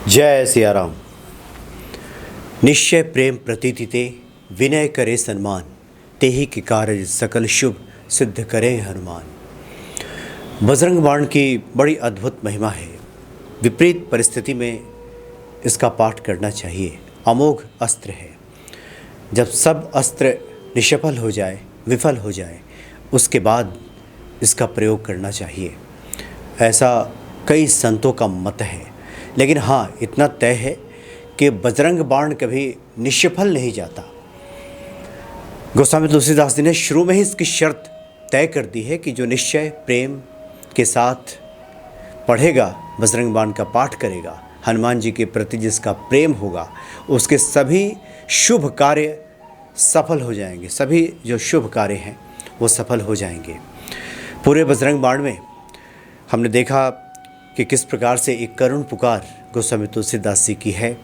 जय सिया राम। निश्चय प्रेम प्रतीति ते विनय करे सन्मान, तेहि के कार्य सकल शुभ सिद्ध करे हनुमान। बजरंग बाण की बड़ी अद्भुत महिमा है। विपरीत परिस्थिति में इसका पाठ करना चाहिए। अमोघ अस्त्र है। जब सब अस्त्र निष्फल हो जाए, विफल हो जाए, उसके बाद इसका प्रयोग करना चाहिए। ऐसा कई संतों का मत है। लेकिन हाँ, इतना तय है कि बजरंग बाण कभी निष्फल नहीं जाता। गोस्वामी तुलसीदास जी ने शुरू में ही इसकी शर्त तय कर दी है कि जो निश्चय प्रेम के साथ पढ़ेगा, बजरंग बाण का पाठ करेगा, हनुमान जी के प्रति जिसका प्रेम होगा, उसके सभी शुभ कार्य सफल हो जाएंगे। सभी जो शुभ कार्य हैं वो सफल हो जाएंगे। पूरे बजरंग बाण में हमने देखा कि किस प्रकार से एक करुण पुकार गोस्वामी तुलसीदास जी की है,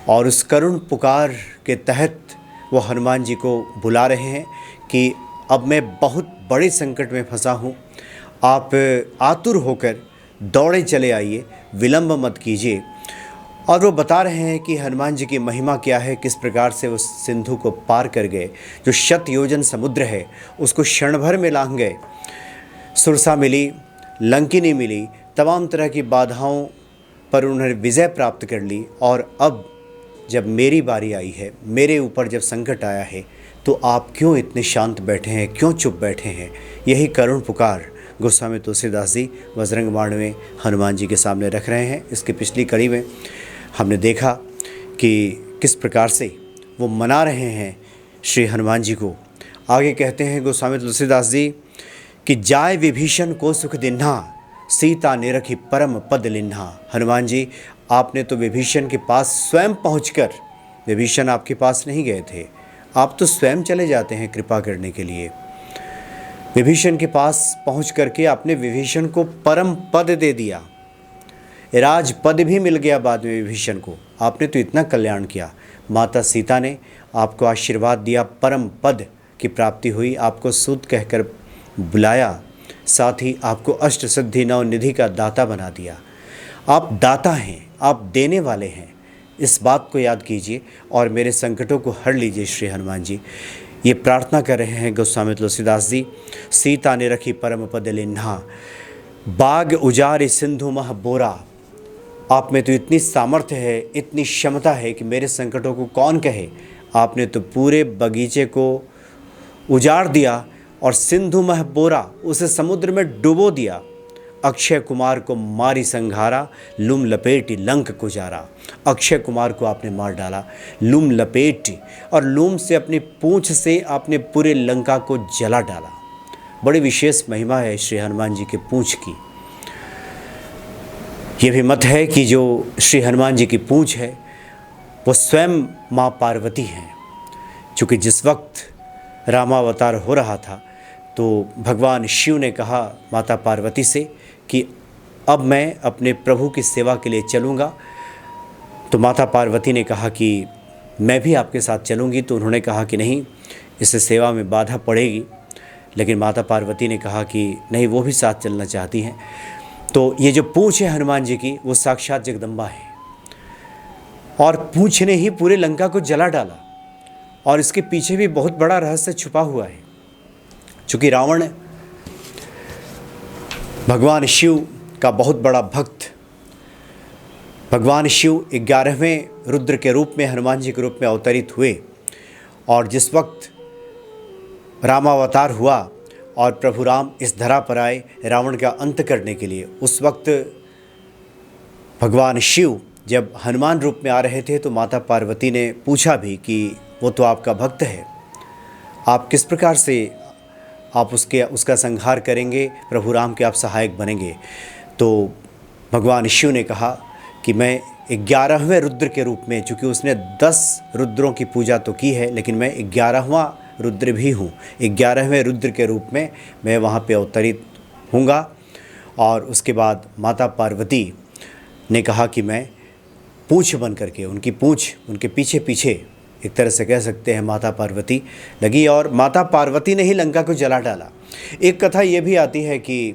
और उस करुण पुकार के तहत वो हनुमान जी को बुला रहे हैं कि अब मैं बहुत बड़े संकट में फंसा हूँ, आप आतुर होकर दौड़े चले आइए, विलंब मत कीजिए। और वो बता रहे हैं कि हनुमान जी की महिमा क्या है, किस प्रकार से वो सिंधु को पार कर गए। जो 100 योजन समुद्र है उसको क्षण भर में लांघ गए। सुरसा मिली, लंकिनी मिली, तमाम तरह की बाधाओं पर उन्होंने विजय प्राप्त कर ली। और अब जब मेरी बारी आई है, मेरे ऊपर जब संकट आया है, तो आप क्यों इतने शांत बैठे हैं, क्यों चुप बैठे हैं। यही करुण पुकार गोस्वामी तुलसीदास जी बजरंग बाण में हनुमान जी के सामने रख रहे हैं। इसके पिछली कड़ी में हमने देखा कि किस प्रकार से वो मना रहे हैं श्री हनुमान जी को। आगे कहते हैं गोस्वामी तुलसीदास जी कि जाय विभीषण को सुख दिन्हा, सीता ने रखी परम पद लिन्हा। हनुमान जी, आपने तो विभीषण के पास स्वयं पहुंचकर, विभीषण आपके पास नहीं गए थे, आप तो स्वयं चले जाते हैं कृपा करने के लिए। विभीषण के पास पहुंच करके आपने विभीषण को परम पद दे दिया, राज पद भी मिल गया बाद में विभीषण को। आपने तो इतना कल्याण किया। माता सीता ने आपको आशीर्वाद दिया, परम पद की प्राप्ति हुई, आपको सूत कहकर बुलाया, साथ ही आपको अष्ट सिद्धि नव निधि का दाता बना दिया। आप दाता हैं, आप देने वाले हैं, इस बात को याद कीजिए और मेरे संकटों को हर लीजिए श्री हनुमान जी। ये प्रार्थना कर रहे हैं गोस्वामी तुलसीदास जी। सीता ने रखी परम पद लिन्हा, बाग उजारे सिंधु मह बोरा। आप में तो इतनी सामर्थ्य है, इतनी क्षमता है कि मेरे संकटों को कौन कहे। आपने तो पूरे बगीचे को उजाड़ दिया और सिंधु मह बोरा, उसे समुद्र में डुबो दिया। अक्षय कुमार को मारी संघारा, लुम लपेटी लंक को जारा। अक्षय कुमार को आपने मार डाला, लुम लपेटी, और लूम से अपनी पूंछ से आपने पूरे लंका को जला डाला। बड़ी विशेष महिमा है श्री हनुमान जी के पूंछ की। ये भी मत है कि जो श्री हनुमान जी की पूंछ है वो स्वयं माँ पार्वती हैं। चूँकि जिस वक्त रामावतार हो रहा था तो भगवान शिव ने कहा माता पार्वती से कि अब मैं अपने प्रभु की सेवा के लिए चलूँगा। तो माता पार्वती ने कहा कि मैं भी आपके साथ चलूँगी। तो उन्होंने कहा कि नहीं, इससे सेवा में बाधा पड़ेगी। लेकिन माता पार्वती ने कहा कि नहीं, वो भी साथ चलना चाहती हैं। तो ये जो पूंछ है हनुमान जी की, वो साक्षात जगदम्बा है, और पूंछ ने ही पूरे लंका को जला डाला। और इसके पीछे भी बहुत बड़ा रहस्य छुपा हुआ है। चूँकि रावण भगवान शिव का बहुत बड़ा भक्त, भगवान शिव 11वें रुद्र के रूप में हनुमान जी के रूप में अवतरित हुए। और जिस वक्त रामावतार हुआ और प्रभु राम इस धरा पर आए रावण का अंत करने के लिए, उस वक्त भगवान शिव जब हनुमान रूप में आ रहे थे तो माता पार्वती ने पूछा भी कि वो तो आपका भक्त है, आप किस प्रकार से आप उसका संहार करेंगे, प्रभु राम के आप सहायक बनेंगे। तो भगवान शिव ने कहा कि मैं 11वें रुद्र के रूप में, चूँकि उसने 10 रुद्रों की पूजा तो की है, लेकिन मैं 11वां रुद्र भी हूँ, 11वें रुद्र के रूप में मैं वहाँ पे अवतरित हूँगा। और उसके बाद माता पार्वती ने कहा कि मैं पूँछ बन करके, उनकी पूँछ उनके पीछे पीछे, एक तरह से कह सकते हैं माता पार्वती लगी, और माता पार्वती ने ही लंका को जला डाला। एक कथा ये भी आती है कि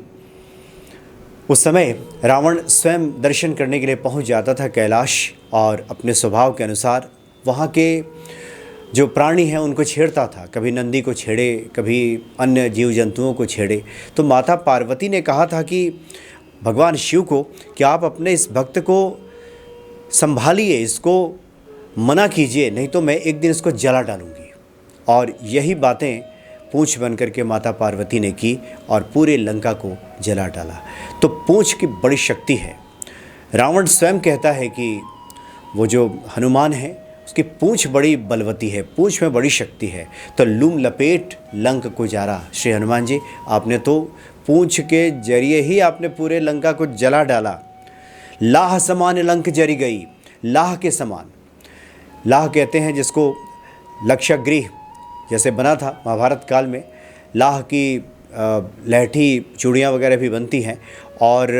उस समय रावण स्वयं दर्शन करने के लिए पहुंच जाता था कैलाश, और अपने स्वभाव के अनुसार वहाँ के जो प्राणी हैं उनको छेड़ता था। कभी नंदी को छेड़े, कभी अन्य जीव जंतुओं को छेड़े। तो माता पार्वती ने कहा था कि भगवान शिव को कि आप अपने इस भक्त को संभालिए, इसको मना कीजिए, नहीं तो मैं एक दिन इसको जला डालूंगी। और यही बातें पूंछ बन करके माता पार्वती ने की और पूरे लंका को जला डाला। तो पूंछ की बड़ी शक्ति है। रावण स्वयं कहता है कि वो जो हनुमान है उसकी पूंछ बड़ी बलवती है, पूंछ में बड़ी शक्ति है। तो लूम लपेट लंक को जारा। श्री हनुमान जी, आपने तो पूंछ के जरिए ही आपने पूरे लंका को जला डाला। लाह समान लंक जरी गई, लाह के समान। लाह कहते हैं जिसको लक्षागृह जैसे बना था महाभारत काल में, लाह की लहठी चूड़ियाँ वगैरह भी बनती हैं, और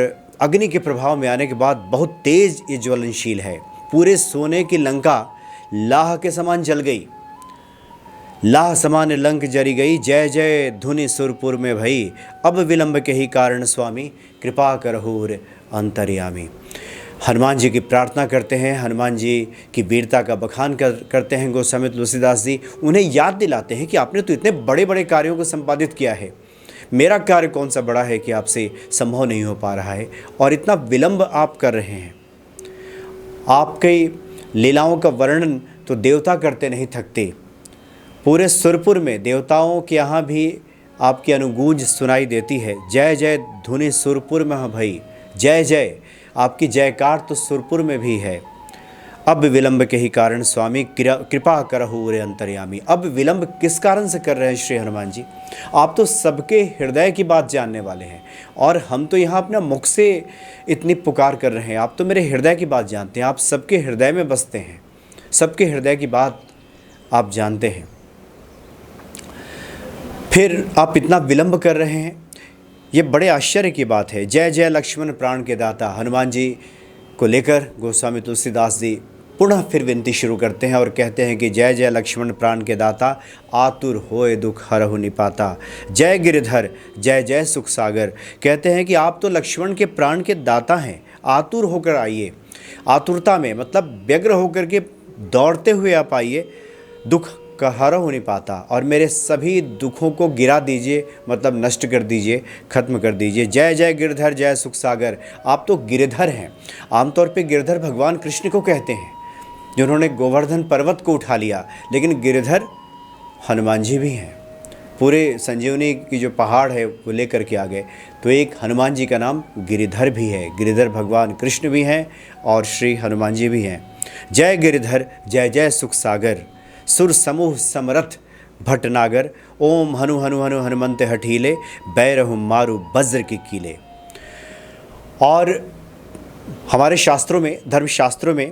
अग्नि के प्रभाव में आने के बाद बहुत तेज़ ये ज्वलनशील है। पूरे सोने की लंका लाह के समान जल गई। लाह समान लंक जरी गई, जय जय धुनि सुरपुर में भई, अब विलंब के ही कारण स्वामी, कृपा करहूर अंतर्यामी। हनुमान जी की प्रार्थना करते हैं, हनुमान जी की वीरता का बखान करते हैं गोस्वामी तुलसीदास जी। उन्हें याद दिलाते हैं कि आपने तो इतने बड़े बड़े कार्यों को संपादित किया है, मेरा कार्य कौन सा बड़ा है कि आपसे संभव नहीं हो पा रहा है, और इतना विलंब आप कर रहे हैं। आपकी लीलाओं का वर्णन तो देवता करते नहीं थकते। पूरे सुरपुर में देवताओं के यहाँ भी आपकी अनुगूंज सुनाई देती है। जय जय धुनि सुरपुर में भई, जय जय, आपकी जयकार तो सुरपुर में भी है। अब विलंब के ही कारण स्वामी, कृपा करहु रे अंतर्यामी। अब विलंब किस कारण से कर रहे हैं श्री हनुमान जी? आप तो सबके हृदय की बात जानने वाले हैं, और हम तो यहाँ अपना मुख से इतनी पुकार कर रहे हैं। आप तो मेरे हृदय की बात जानते हैं, आप सबके हृदय में बसते हैं, सबके हृदय की बात आप जानते हैं, फिर आप इतना विलंब कर रहे हैं, ये बड़े आश्चर्य की बात है। जय जय लक्ष्मण प्राण के दाता। हनुमान जी को लेकर गोस्वामी तुलसीदास जी पुनः फिर विनती शुरू करते हैं और कहते हैं कि जय जय लक्ष्मण प्राण के दाता, आतुर होए दुख हरहु निपाता। जय गिरिधर, जय जय सुख सागर। कहते हैं कि आप तो लक्ष्मण के प्राण के दाता हैं, आतुर होकर आइए। आतुरता में मतलब व्यग्र होकर के दौड़ते हुए आप आइए, दुख का हरहु निपाता, और मेरे सभी दुखों को गिरा दीजिए, मतलब नष्ट कर दीजिए, खत्म कर दीजिए। जय जय गिरधर, जय सुख सागर। आप तो गिरधर हैं। आमतौर पे गिरधर भगवान कृष्ण को कहते हैं, जिन्होंने गोवर्धन पर्वत को उठा लिया, लेकिन गिरधर हनुमान जी भी हैं। पूरे संजीवनी की जो पहाड़ है वो लेकर के आ गए, तो एक हनुमान जी का नाम गिरिधर भी है। गिरिधर भगवान कृष्ण भी हैं और श्री हनुमान जी भी हैं। जय गिरिधर, जय जय सुख सागर। सुर समूह समरथ भटनागर, ओम हनु हनु हनु हनुमंत हठीले, बैरहु मारु वज्र की कीले। और हमारे शास्त्रों में, धर्मशास्त्रों में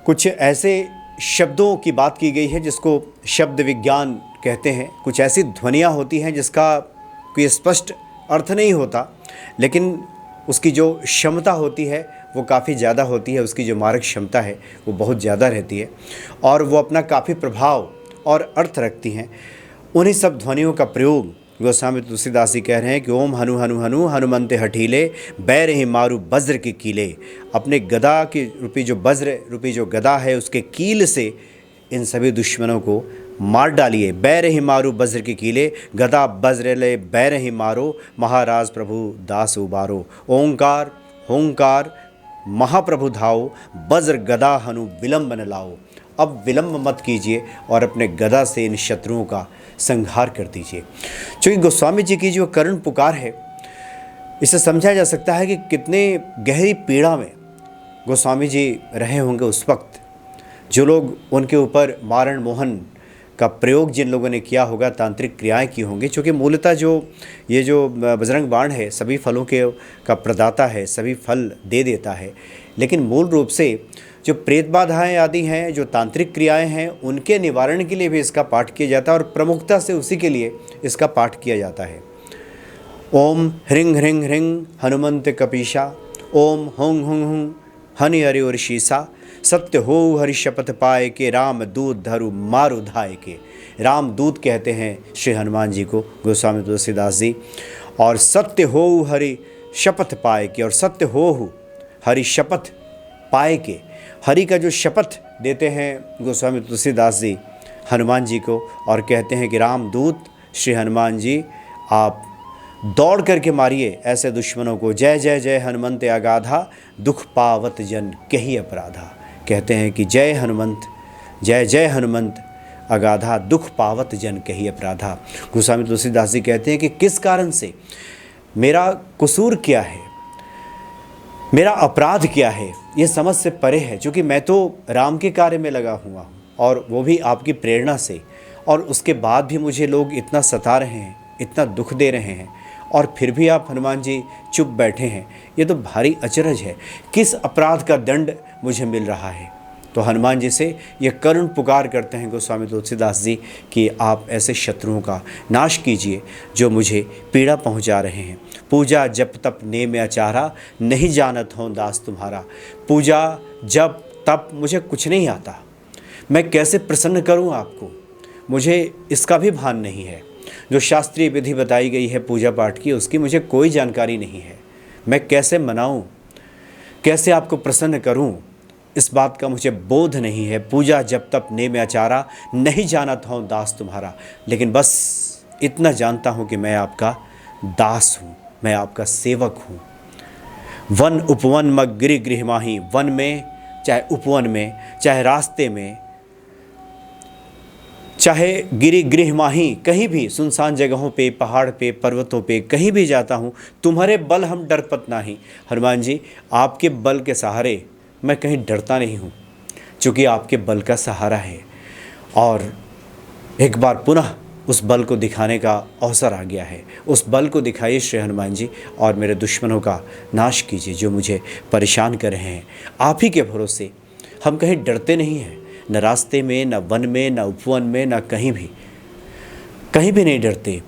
कुछ ऐसे शब्दों की बात की गई है जिसको शब्द विज्ञान कहते हैं। कुछ ऐसी ध्वनियाँ होती हैं जिसका कोई स्पष्ट अर्थ नहीं होता, लेकिन उसकी जो क्षमता होती है वो काफ़ी ज़्यादा होती है, उसकी जो मारक क्षमता है वो बहुत ज़्यादा रहती है, और वो अपना काफ़ी प्रभाव और अर्थ रखती हैं। उन्हीं सब ध्वनियों का प्रयोग गोस्वामी तुलसीदास जी कह रहे हैं कि ओम हनु हनु हनु हनुमंते हठीले, बैर ही मारू वज्र की कीले। अपने गदा की रूपी जो वज्र रूपी जो गदा है उसके कील से इन सभी दुश्मनों को मार डालिए। बैर ही मारू वज्र की कीले, गदा वज्र ले बैर ही मारो, महाराज प्रभु दास उबारो। ओंकार होंकार महाप्रभु धाओ, वज्र गदा हनु विलंब न लाओ। अब विलंब मत कीजिए और अपने गदा से इन शत्रुओं का संहार कर दीजिए। चूँकि गोस्वामी जी की जो करुण पुकार है, इसे समझा जा सकता है कि कितने गहरी पीड़ा में गोस्वामी जी रहे होंगे उस वक्त। जो लोग उनके ऊपर मारण मोहन का प्रयोग जिन लोगों ने किया होगा, तांत्रिक क्रियाएं की होंगी, क्योंकि मूलतः ये जो बजरंग बाण है सभी फलों का प्रदाता है, सभी फल दे देता है, लेकिन मूल रूप से जो प्रेत बाधाएँ आदि हैं, जो तांत्रिक क्रियाएं हैं, उनके निवारण के लिए भी इसका पाठ किया जाता है, और प्रमुखता से उसी के लिए इसका पाठ किया जाता है। ओम ह्रीं ह्रीं ह्रीं हनुमंत कपीशा, ओम हुं हुं हुं हनि हरि और शीसा, सत्य हो हरि शपथ पाए के, राम दूत धरु मारु धाय के। राम दूत कहते हैं श्री हनुमान जी को गोस्वामी तुलसीदास जी, और सत्य हो हरि शपथ पाए के और सत्य हो हरि शपथ पाए के। हरि का जो शपथ देते हैं गोस्वामी तुलसीदास जी हनुमान जी को और कहते हैं कि रामदूत श्री हनुमान जी आप दौड़ करके मारिए ऐसे दुश्मनों को। जय जय जय हनुमंत अगाधा दुख पावत जन कही अपराधा। कहते हैं कि जय हनुमंत, जय जय हनुमंत अगाधा दुख पावत जन कही अपराधा। गोस्वामी तुलसीदास जी कहते हैं कि किस कारण से, मेरा कसूर क्या है, मेरा अपराध क्या है, ये समझ से परे है। क्योंकि मैं तो राम के कार्य में लगा हुआ हूँ और वो भी आपकी प्रेरणा से, और उसके बाद भी मुझे लोग इतना सता रहे हैं, इतना दुख दे रहे हैं, और फिर भी आप हनुमान जी चुप बैठे हैं। ये तो भारी अचरज है, किस अपराध का दंड मुझे मिल रहा है। तो हनुमान जी से ये करुण पुकार करते हैं गोस्वामी तुलसीदास जी कि आप ऐसे शत्रुओं का नाश कीजिए जो मुझे पीड़ा पहुंचा रहे हैं। पूजा जप तप नेम आचारा नहीं जानत हों दास तुम्हारा। पूजा जप तप मुझे कुछ नहीं आता, मैं कैसे प्रसन्न करूं आपको, मुझे इसका भी भान नहीं है। जो शास्त्रीय विधि बताई गई है पूजा पाठ की, उसकी मुझे कोई जानकारी नहीं है। मैं कैसे मनाऊं, कैसे आपको प्रसन्न करूं, इस बात का मुझे बोध नहीं है। पूजा जब तप नेम आचारा नहीं जानता हूँ दास तुम्हारा। लेकिन बस इतना जानता हूँ कि मैं आपका दास हूँ, मैं आपका सेवक हूँ। वन उपवन मग गिरि गृह माही। वन में चाहे उपवन में, चाहे रास्ते में, चाहे गिरि गृह माही, कहीं भी सुनसान जगहों पे, पहाड़ पे, पर्वतों पे, कहीं भी जाता हूँ, तुम्हारे बल हम डरपत नाही। हनुमान जी आपके बल के सहारे मैं कहीं डरता नहीं हूँ, क्योंकि आपके बल का सहारा है। और एक बार पुनः उस बल को दिखाने का अवसर आ गया है। उस बल को दिखाइए श्री हनुमान जी, और मेरे दुश्मनों का नाश कीजिए जो मुझे परेशान कर रहे हैं। आप ही के भरोसे हम कहीं डरते नहीं हैं, न रास्ते में, न वन में, न उपवन में, न कहीं भी नहीं डरते।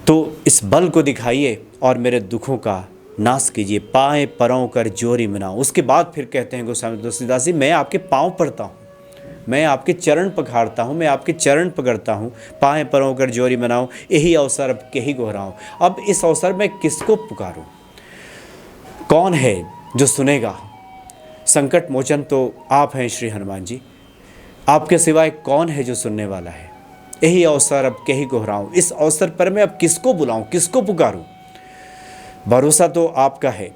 तो इस बल को दिखाइए और मेरे दुखों का नाश कीजिए। पाए परों कर जोरी मनाओ। उसके बाद फिर कहते हैं गोस्वामी तुलसीदास जी, मैं आपके पाँव पड़ता हूँ, मैं आपके चरण पखाड़ता हूँ, मैं आपके चरण पकड़ता हूँ। पाए परों कर जोरी मनाओ, यही अवसर अब के ही गोहराऊँ। अब इस अवसर में किसको पुकारूँ, कौन है जो सुनेगा। संकट मोचन तो आप हैं श्री हनुमान जी, आपके सिवाय कौन है जो सुनने वाला है। यही अवसर अब के ही गोहराऊँ। इस अवसर पर मैं अब किसको बुलाऊँ, किसको पुकारूँ। भरोसा तो आपका है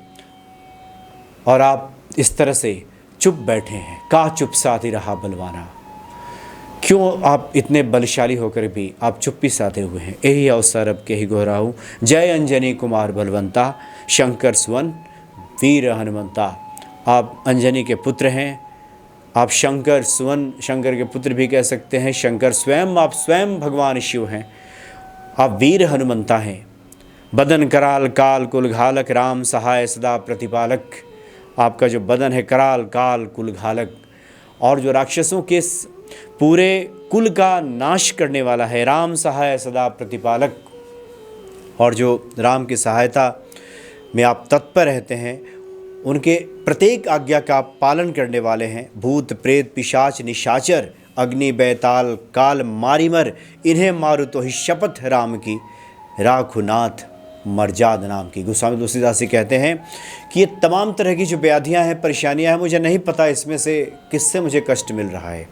और आप इस तरह से चुप बैठे हैं। का चुप साधे रहा बलवाना। क्यों आप इतने बलशाली होकर भी आप चुप्पी साधे हुए हैं। यही अवसर अब के ही गोहराऊं। जय अंजनी कुमार बलवंता, शंकर सुवन वीर हनुमंता। आप अंजनी के पुत्र हैं, आप शंकर सुवन, शंकर के पुत्र भी कह सकते हैं। शंकर स्वयं, आप स्वयं भगवान शिव हैं। आप वीर हनुमंता हैं। बदन कराल काल कुल घालक, राम सहाय सदा प्रतिपालक। आपका जो बदन है कराल काल कुल घालक, और जो राक्षसों के पूरे कुल का नाश करने वाला है। राम सहाय सदा प्रतिपालक, और जो राम की सहायता में आप तत्पर रहते हैं, उनके प्रत्येक आज्ञा का पालन करने वाले हैं। भूत प्रेत पिशाच निशाचर, अग्नि बैताल काल मारिमर, इन्हें मारू तो ही शपथ राम की, राखुनाथ मर्जाद नाम की। गोस्वामी तुलसीदास जी कहते हैं कि ये तमाम तरह की जो व्याधियां हैं, परेशानियां हैं, मुझे नहीं पता इसमें से किससे मुझे कष्ट मिल रहा है,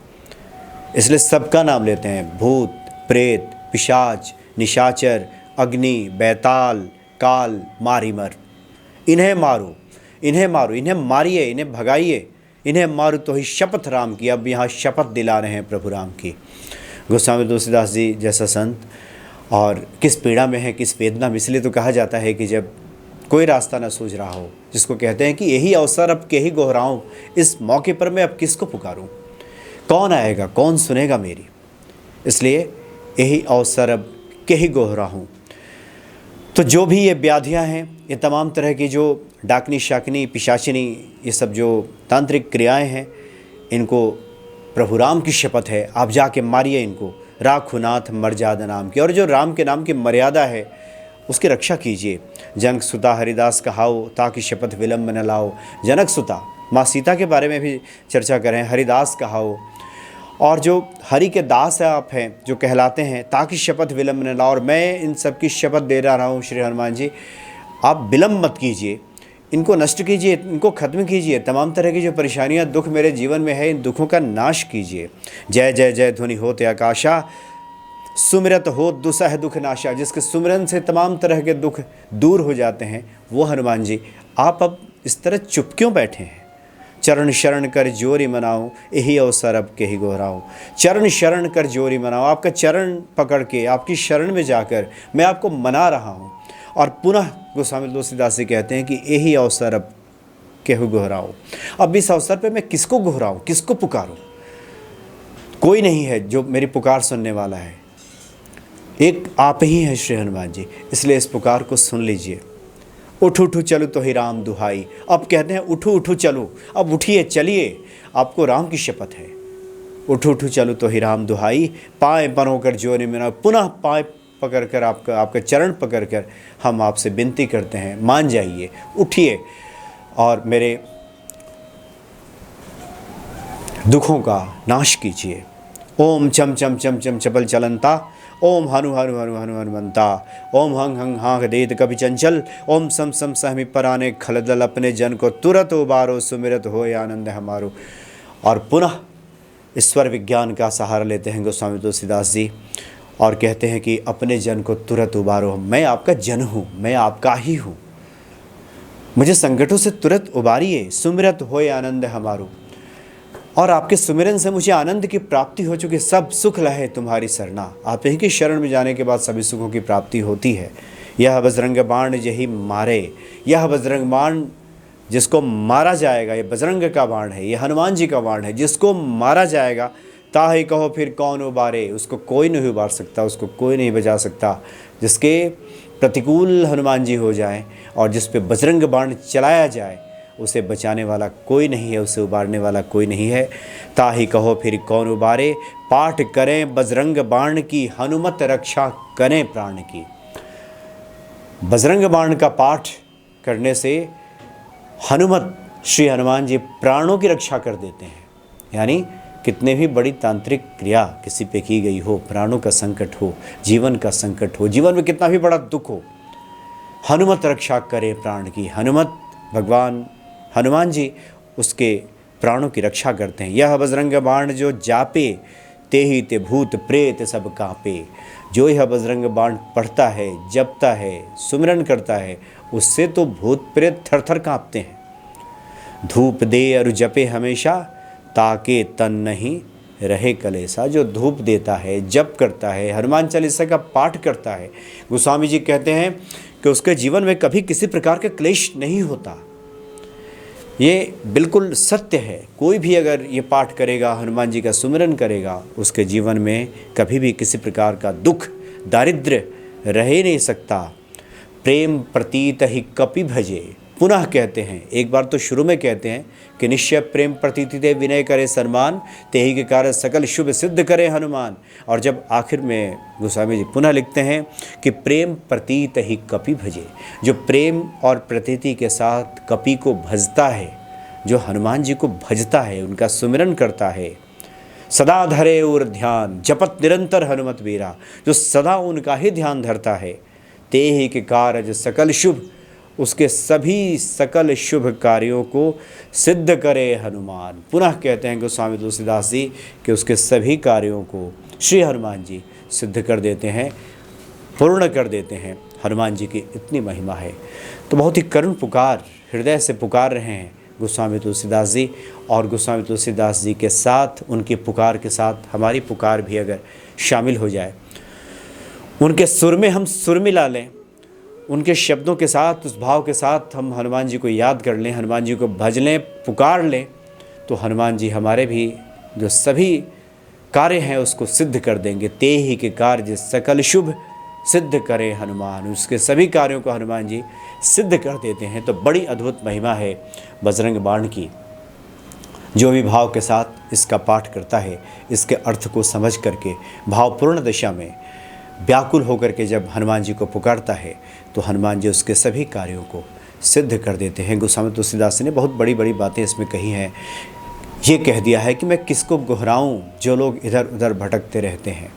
इसलिए सबका नाम लेते हैं। भूत प्रेत पिशाच निशाचर, अग्नि बैताल काल मारिमर, इन्हें मारो, इन्हें मारो, इन्हें मारिए, इन्हें भगाइए, इन्हें मारो तो ही शपथ राम की। अब यहाँ शपथ दिला रहे हैं प्रभु राम की। गोस्वामी तुलसीदास जी जैसा संत और किस पीड़ा में है, किस वेदना में। इसलिए तो कहा जाता है कि जब कोई रास्ता न सूझ रहा हो, जिसको कहते हैं कि यही अवसर अब के ही गोहराऊं, इस मौके पर मैं अब किसको पुकारूं, कौन आएगा, कौन सुनेगा मेरी। इसलिए यही अवसर अब के ही गोहराऊं। तो जो भी ये व्याधियां हैं, ये तमाम तरह की जो डाकनी शाकनी पिशाचिनी, ये सब जो तांत्रिक क्रियाएं हैं, इनको प्रभु राम की शपथ है, आप जाके मारिए इनको। राखुनाथ मर्यादा नाम की, और जो राम के नाम की मर्यादा है उसकी रक्षा कीजिए। जनक सुता हरिदास कहाओ, ताकि शपथ विलंब न लाओ। जनक सुता माँ सीता के बारे में भी चर्चा करें। हरिदास कहाओ, और जो हरि के दास है आप हैं, जो कहलाते हैं, ताकि शपथ विलंब न लाओ। और मैं इन सब की शपथ दे रहा हूँ श्री हनुमान जी, आप विलम्ब मत कीजिए, इनको नष्ट कीजिए, इनको खत्म कीजिए। तमाम तरह की जो परेशानियां, दुख मेरे जीवन में है, इन दुखों का नाश कीजिए। जय जय जय ध्वनि होते आकाशा, सुमिरत हो दुसह दुख नाशा। जिसके सुमिरन से तमाम तरह के दुख दूर हो जाते हैं, वो हनुमान जी। आप अब इस तरह चुप क्यों बैठे हैं? चरण शरण कर जोरी मनाऊं, यही अवसर अब के ही गोहराऊं। चरण शरण कर जोरी मनाऊं, आपका चरण पकड़ के, आपकी शरण में जाकर मैं आपको मना रहा हूँ। और पुनः गोस्वामी तुलसीदास जी कहते हैं कि यही अवसर अब केहू गोहराऊं। अब इस अवसर पे मैं किसको गोहराऊं, किसको पुकारूं? कोई नहीं है जो मेरी पुकार सुनने वाला है, एक आप ही हैं श्री हनुमान जी। इसलिए इस पुकार को सुन लीजिए। उठो उठो चलो तो ही राम दुहाई। अब कहते हैं उठो उठो चलो, अब उठिए चलिए, आपको राम की शपथ है। उठो उठो चलो तो ही राम दुहाई, पाए बनो कर जोरी मनाओ। पुनः पाए पकड़ कर, आपका चरण पकड़ कर हम आपसे विनती करते हैं, मान जाइए, उठिए और मेरे दुखों का नाश कीजिए। ओम चम चम चम चम चपल चलंता, ओम हनु हनु हनु हनु हनुमंता, ओम हंग हंग हाँक देत कवि चंचल, ओम सम सम सहमी पराने खलदल, अपने जन को तुरत उबारो, सुमिरत हो आनंद हमारो। और पुनः ईश्वर विज्ञान का सहारा लेते हैं गोस्वामी तुलसीदास जी और कहते हैं कि अपने जन को तुरंत उबारो। मैं आपका जन हूँ, मैं आपका ही हूँ, मुझे संकटों से तुरंत उबारिए। सुमिरत होए आनंद हमारो, और आपके सुमिरन से मुझे आनंद की प्राप्ति हो चुकी। सब सुख लहे तुम्हारी शरणा। आप ही की शरण में जाने के बाद सभी सुखों की प्राप्ति होती है। यह बजरंग बाण यही मारे, यह बजरंग बाण जिसको मारा जाएगा, ये बजरंग का बाण है, ये हनुमान जी का बाण है, जिसको मारा जाएगा ताहि कहो फिर कौन उबारे। उसको कोई नहीं उबार सकता, उसको कोई नहीं बचा सकता। जिसके प्रतिकूल हनुमान जी हो जाएं और जिस पे बजरंग बाण चलाया जाए, उसे बचाने वाला कोई नहीं है, उसे उबारने वाला कोई नहीं है। ताहि कहो फिर कौन उबारे, पाठ करें बजरंग बाण की, हनुमत रक्षा करें प्राण की। बजरंग बाण का पाठ करने से हनुमत, श्री हनुमान जी प्राणों की रक्षा कर देते हैं। यानी कितने भी बड़ी तांत्रिक क्रिया किसी पे की गई हो, प्राणों का संकट हो, जीवन का संकट हो, जीवन में कितना भी बड़ा दुख हो, हनुमत रक्षा करे प्राण की। हनुमत भगवान हनुमान जी उसके प्राणों की रक्षा करते हैं। यह बजरंग बाण जो जापे, ते ही ते भूत प्रेत सब कांपे। जो यह बजरंग बाण पढ़ता है, जपता है, सुमिरन करता है, उससे तो भूत प्रेत थर थर कांपते हैं। धूप दे और जपे हमेशा, ताके तन नहीं रहे कलेसा। जो धूप देता है, जप करता है, हनुमान चालीसा का पाठ करता है, गोस्वामी जी कहते हैं कि उसके जीवन में कभी किसी प्रकार का क्लेश नहीं होता। ये बिल्कुल सत्य है। कोई भी अगर ये पाठ करेगा, हनुमान जी का सुमिरन करेगा, उसके जीवन में कभी भी किसी प्रकार का दुख, दारिद्र्य रह ही नहीं सकता। प्रेम प्रतीत ही कपि भजे। पुनः कहते हैं, एक बार तो शुरू में कहते हैं कि निश्चय प्रेम प्रतीति दे विनय करे सम्मान, तेहि के कार्य सकल शुभ सिद्ध करे हनुमान। और जब आखिर में गोस्वामी जी पुनः लिखते हैं कि प्रेम प्रतीत ही कपि भजे। जो प्रेम और प्रतीति के साथ कपि को भजता है, जो हनुमान जी को भजता है, उनका सुमिरन करता है, सदा धरे और ध्यान जपत निरंतर हनुमत वीरा। जो सदा उनका ही ध्यान धरता है, तेहि के कार्य सकल शुभ, उसके सभी सकल शुभ कार्यों को सिद्ध करे हनुमान। पुनः कहते हैं गोस्वामी तुलसीदास जी कि उसके सभी कार्यों को श्री हनुमान जी सिद्ध कर देते हैं, पूर्ण कर देते हैं। हनुमान जी की इतनी महिमा है। तो बहुत ही करुण पुकार, हृदय से पुकार रहे हैं गोस्वामी तुलसीदास जी। और गोस्वामी तुलसीदास जी के साथ, उनकी पुकार के साथ हमारी पुकार भी अगर शामिल हो जाए, उनके सुर में हम सुर मिला लें, उनके शब्दों के साथ, उस भाव के साथ हम हनुमान जी को याद कर लें, हनुमान जी को भज लें, पुकार लें, तो हनुमान जी हमारे भी जो सभी कार्य हैं उसको सिद्ध कर देंगे। ते ही के कार्य सकल शुभ सिद्ध करे हनुमान। उसके सभी कार्यों को हनुमान जी सिद्ध कर देते हैं। तो बड़ी अद्भुत महिमा है बजरंग बाण की। जो भी भाव के साथ इसका पाठ करता है, इसके अर्थ को समझ करके भावपूर्ण दिशा में व्याकुल होकर के जब हनुमान जी को पुकारता है, तो हनुमान जी उसके सभी कार्यों को सिद्ध कर देते हैं। गोस्वामी तुलसीदास ने बहुत बड़ी बड़ी बातें इसमें कही हैं। ये कह दिया है कि मैं किसको गोहराऊं, जो लोग इधर उधर भटकते रहते हैं।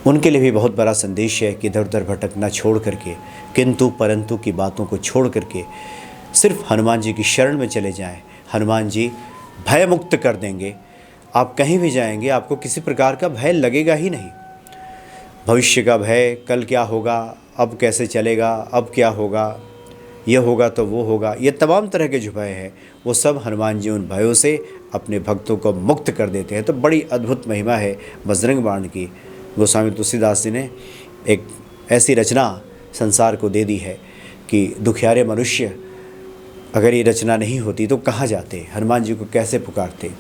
उनके लिए भी बहुत बड़ा संदेश है कि इधर उधर भटकना छोड़ करके, किंतु परंतु की बातों को छोड़ करके सिर्फ हनुमान जी की शरण में चले जाएं। हनुमान जी भय मुक्त कर देंगे। आप कहीं भी जाएंगे आपको किसी प्रकार का भय लगेगा ही नहीं। भविष्य का भय, कल क्या होगा, अब कैसे चलेगा, अब क्या होगा, ये होगा तो वो होगा, ये तमाम तरह के जो भय है वो सब हनुमान जी उन भयों से अपने भक्तों को मुक्त कर देते हैं। तो बड़ी अद्भुत महिमा है बजरंग बाण की। गोस्वामी तुलसीदास जी ने एक ऐसी रचना संसार को दे दी है कि दुखियारे मनुष्य अगर ये रचना नहीं होती तो कहाँ जाते, हनुमान जी को कैसे पुकारते।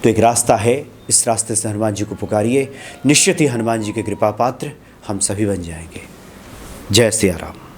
तो एक रास्ता है, इस रास्ते से हनुमान जी को पुकारिए, निश्चित ही हनुमान जी के कृपा पात्र हम सभी बन जाएंगे। जय सिया राम।